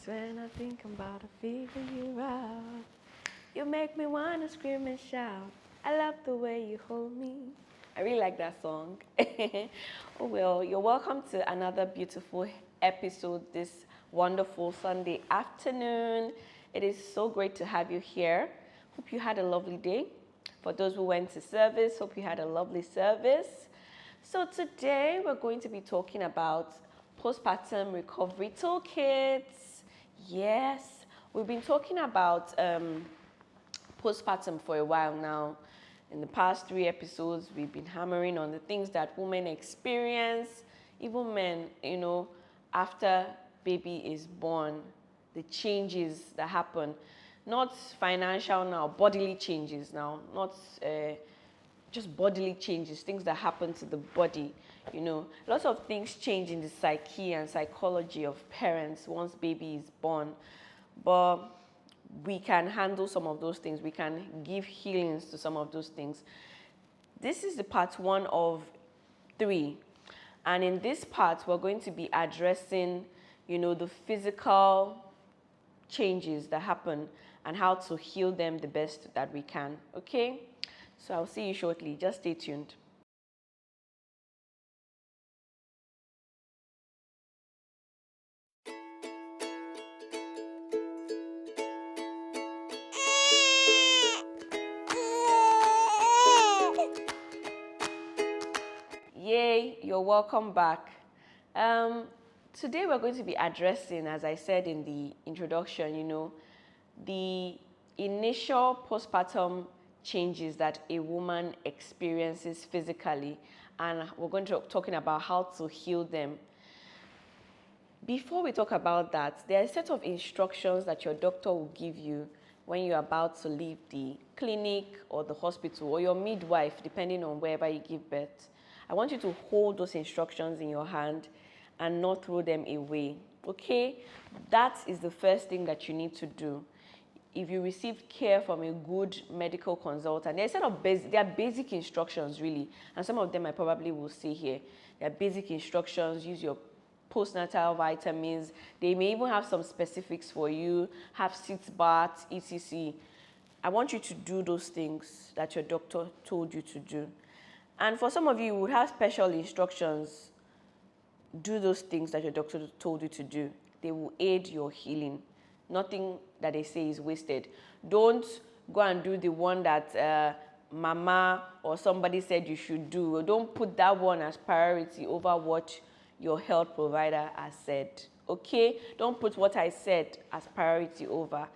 When I think about to figure you out, you make me wanna scream and shout. I love the way you hold me. I really like that song. Oh well, you're welcome to another beautiful episode this wonderful Sunday afternoon. It is so great to have you here. Hope you had a lovely day. For those who went to service, hope you had a lovely service. So today we're going to be talking about postpartum recovery toolkits. Yes, we've been talking about postpartum for a while now. In the past 3 episodes, we've been hammering on the things that women experience, even men, after baby is born, the changes that happen. Not financial now, bodily changes now, not just bodily changes, things that happen to the body. Lots of things change in the psyche and psychology of parents once baby is born. But we can handle some of those things. We can give healings to some of those things. This is the part 1 of 3. And in this part, we're going to be addressing, the physical changes that happen and how to heal them the best that we can. Okay? So I'll see you shortly. Just stay tuned. Yay, you're welcome back. Today we're going to be addressing, as I said in the introduction, the initial postpartum changes that a woman experiences physically, and we're going to be talking about how to heal them. Before we talk about that, there are a set of instructions that your doctor will give you when you're about to leave the clinic or the hospital, or your midwife, depending on wherever you give birth. I want you to hold those instructions in your hand and not throw them away, okay? That is the first thing that you need to do. If you receive care from a good medical consultant, there are basic instructions really, and some of them I probably will say here. There are basic instructions. Use your postnatal vitamins. They may even have some specifics for you, have sit baths, etc. I want you to do those things that your doctor told you to do. And for some of you who would have special instructions, do those things that your doctor told you to do. They will aid your healing. Nothing that they say is wasted. Don't go and do the one that mama or somebody said you should do. Don't put that one as priority over what your health provider has said. Okay? Don't put what I said as priority over.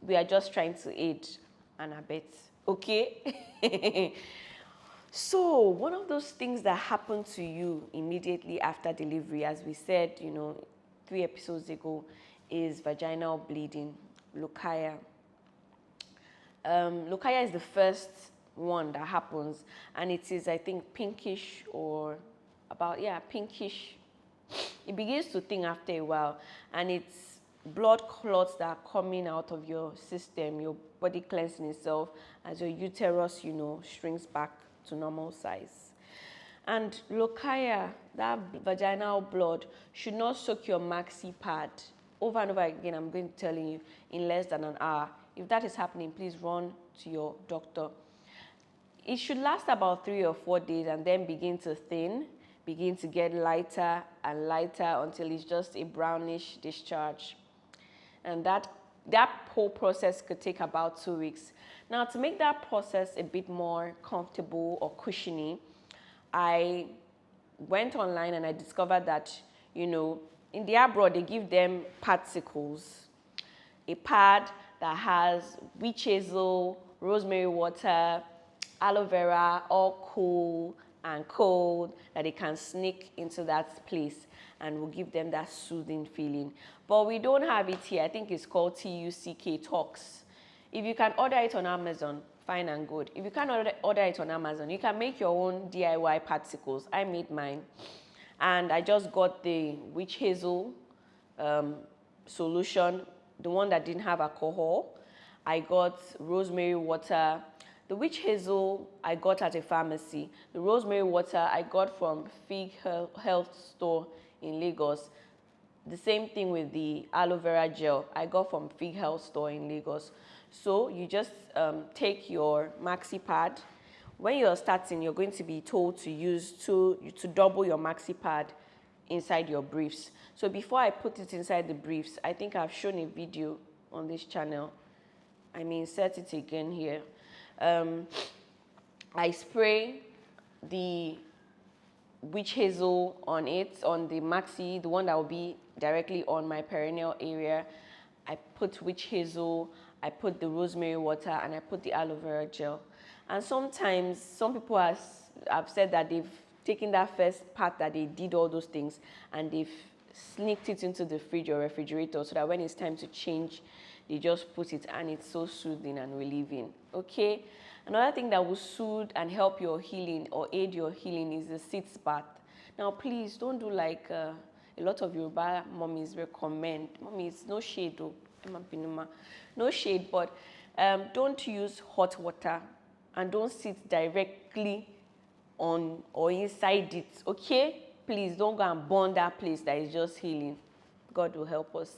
We are just trying to aid and abet. Okay? So, one of those things that happen to you immediately after delivery, as we said, 3 episodes ago, is vaginal bleeding, leukaia. Leukaia is the first one that happens, and it is, I think, pinkish or pinkish. It begins to thin after a while, and it's blood clots that are coming out of your system, your body cleansing itself as your uterus, shrinks back to normal size. And leukaia, that vaginal blood, should not soak your maxi pad. Over and over again, I'm going to tell you in less than an hour. If that is happening, please run to your doctor. It should last about 3 or 4 days and then begin to thin, begin to get lighter and lighter until it's just a brownish discharge. And that whole process could take about 2 weeks. Now, to make that process a bit more comfortable or cushiony, I went online and I discovered that, in the abroad, they give them particles. A pad that has witch hazel, rosemary water, aloe vera, all cool and cold, that they can sneak into that place and will give them that soothing feeling. But we don't have it here. I think it's called Tuckits. If you can order it on Amazon, fine and good. If you can't order it on Amazon, you can make your own DIY particles. I made mine. And I just got the witch hazel solution, the one that didn't have alcohol. I got rosemary water. The witch hazel I got at a pharmacy. The rosemary water I got from Fig Health Store in Lagos. The same thing with the aloe vera gel I got from Fig Health store in Lagos. So you just take your maxi pad. When you're starting, you're going to be told to use to double your maxi pad inside your briefs. So before I put it inside the briefs, I think I've shown a video on this channel. I may insert it again here. I spray the witch hazel on it, on the maxi, the one that will be directly on my perineal area. I put witch hazel, I put the rosemary water, and I put the aloe vera gel. And sometimes some people have said that they've taken that first part that they did all those things and they've sneaked it into the fridge or refrigerator so that when it's time to change, they just put it, and it's so soothing and relieving. Okay? Another thing that will soothe and help your healing or aid your healing is the sitz bath. Now, please don't do like a lot of Yoruba mommies recommend. Mommies, no shade though. No shade, but don't use hot water and don't sit directly on or inside it. Okay? Please don't go and burn that place that is just healing. God will help us.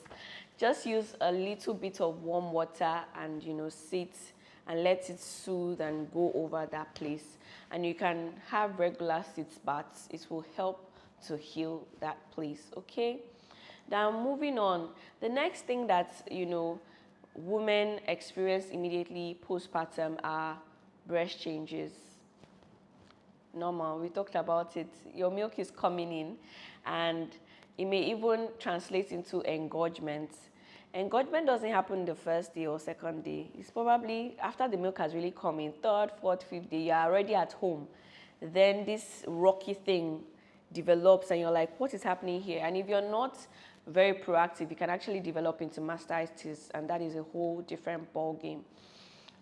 Just use a little bit of warm water and, sit and let it soothe and go over that place. And you can have regular sitz baths. It will help to heal that place, okay? Now, moving on. The next thing that, women experience immediately postpartum are breast changes. Normal, we talked about it. Your milk is coming in, and it may even translate into engorgement. Engorgement doesn't happen the first day or second day. It's probably after the milk has really come in, third, fourth, fifth day, you're already at home. Then this rocky thing develops and you're like, what is happening here? And if you're not very proactive, you can actually develop into mastitis, and that is a whole different ball game.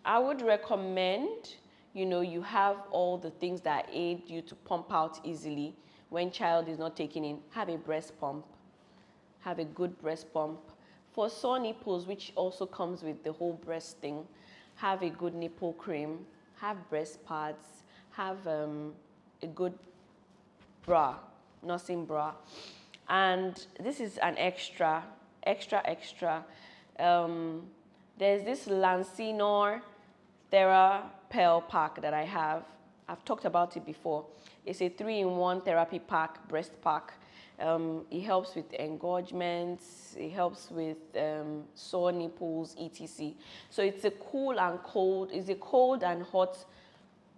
I would recommend, you have all the things that aid you to pump out easily when child is not taking in. Have a breast pump. Have a good breast pump. For sore nipples, which also comes with the whole breast thing, have a good nipple cream, have breast pads, have a good bra, nursing bra. And this is an extra. There's this Lancinor Therapel pack that I have. I've talked about it before. It's a 3-in-1 therapy pack, breast pack. It helps with engorgements, it helps with sore nipples, etc. So it's a cool and hot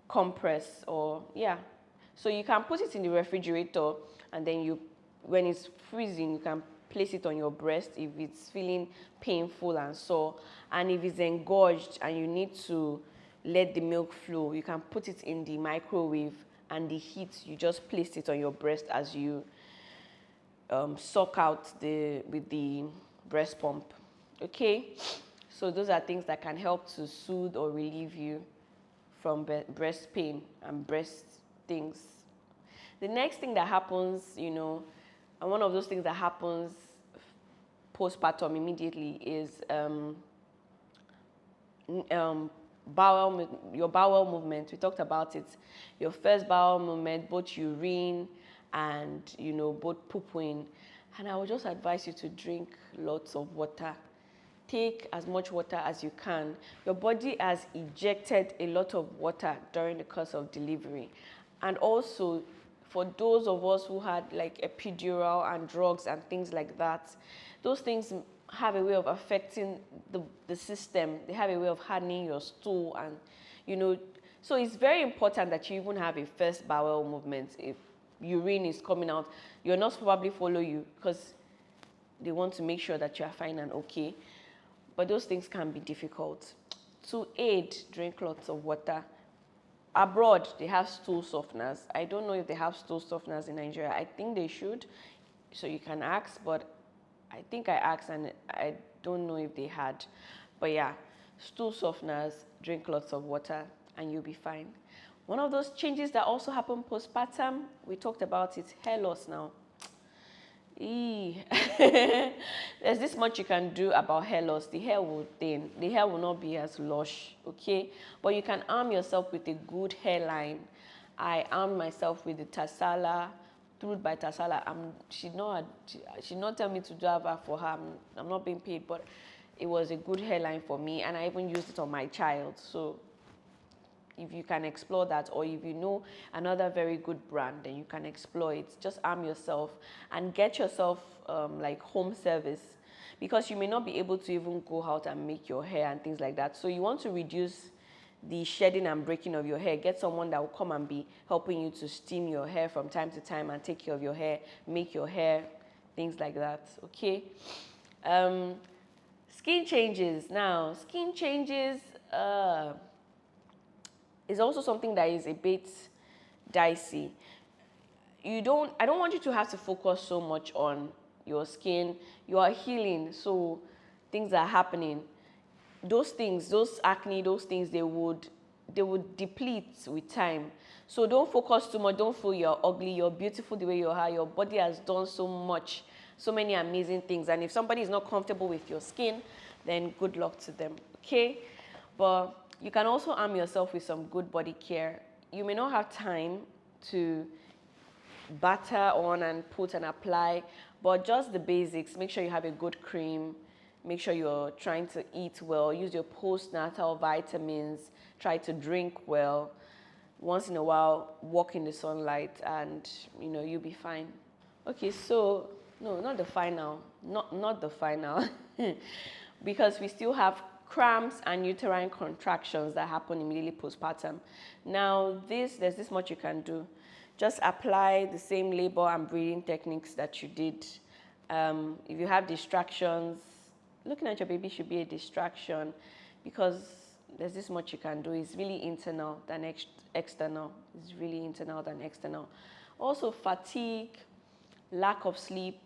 compress, or yeah. So you can put it in the refrigerator, and then when it's freezing, you can place it on your breast if it's feeling painful and sore. And if it's engorged and you need to let the milk flow, you can put it in the microwave, and the heat, you just place it on your breast as you suck out with the breast pump. Okay, so those are things that can help to soothe or relieve you from breast pain and breast things. The next thing that happens, and one of those things that happens postpartum immediately is your bowel movement. We talked about it. Your first bowel movement, both urine and both pooping. And I would just advise you to drink lots of water. Take as much water as you can. Your body has ejected a lot of water during the course of delivery. And also, for those of us who had like epidural and drugs and things like that, those things have a way of affecting the system. They have a way of hardening your stool, and so it's very important that you even have a first bowel movement. If urine is coming out, your nurse probably follow you because they want to make sure that you are fine and okay. But those things can be difficult. To aid, drink lots of water. Abroad, they have stool softeners. I don't know if they have stool softeners in Nigeria. I think they should. So you can ask, but I think I asked and I don't know if they had. But yeah, stool softeners, drink lots of water, and you'll be fine. One of those changes that also happen postpartum, we talked about it, hair loss now. There's this much you can do about hair loss. The hair will thin. The hair will not be as lush, okay? But you can arm yourself with a good hairline. I armed myself with the Tarsala through by Tasala. She not tell me to do Ava for her. I'm not being paid, but it was a good hairline for me, and I even used it on my child. So if you can explore that, or if you know another very good brand, then you can explore it. Just arm yourself and get yourself like home service, because you may not be able to even go out and make your hair and things like that. So you want to reduce the shedding and breaking of your hair. Get someone that will come and be helping you to steam your hair from time to time and take care of your hair, make your hair, things like that. Okay. Skin changes. Now, skin changes is also something that is a bit dicey. I don't want you to have to focus so much on your skin. You are healing, so things are happening. Those things, those acne, those things, they would deplete with time. So don't focus too much. Don't feel you're ugly. You're beautiful the way you are. Your body has done so much, so many amazing things. And if somebody is not comfortable with your skin, then good luck to them, okay? But you can also arm yourself with some good body care. You may not have time to batter on and put and apply, but just the basics. Make sure you have a good cream. Make sure you're trying to eat well. Use your postnatal vitamins. Try to drink well. Once in a while, walk in the sunlight, and you'll be fine. Okay, so no, not the final. Not the final. Because we still have cramps and uterine contractions that happen immediately postpartum. Now, there's this much you can do. Just apply the same labor and breathing techniques that you did. If you have distractions, looking at your baby should be a distraction, because there's this much you can do. It's really internal than external. It's really internal than external. Also, fatigue, lack of sleep.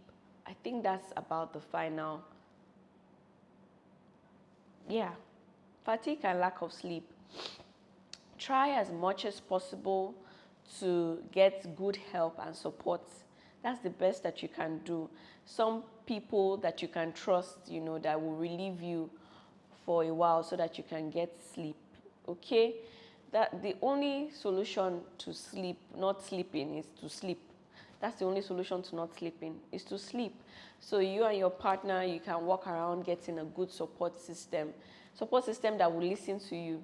I think that's about the final. Yeah, fatigue and lack of sleep. Try as much as possible to get good help and support. That's the best that you can do. Some people that you can trust, that will relieve you for a while so that you can get sleep, okay? That the only solution to sleep, not sleeping, is to sleep. That's the only solution to not sleeping, is to sleep. So you and your partner, you can walk around getting a good support system that will listen to you,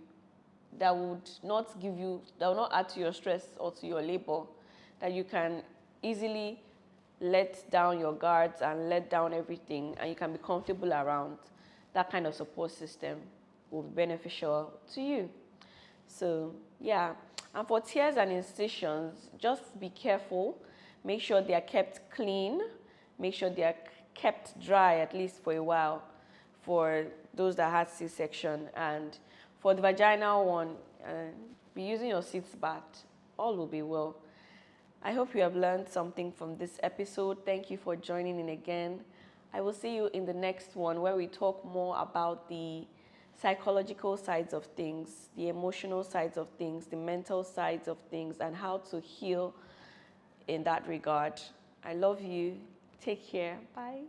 that would not add to your stress or to your labor, that you can easily let down your guards and let down everything, and you can be comfortable around. That kind of support system will be beneficial to you. So yeah, and for tears and incisions, just be careful. Make sure they are kept clean. Make sure they are kept dry, at least for a while, for those that had C-section. And for the vaginal one, be using your sitz bath. All will be well. I hope you have learned something from this episode. Thank you for joining in again. I will see you in the next one, where we talk more about the psychological sides of things, the emotional sides of things, the mental sides of things, and how to heal in that regard. I love you. Take care. Bye.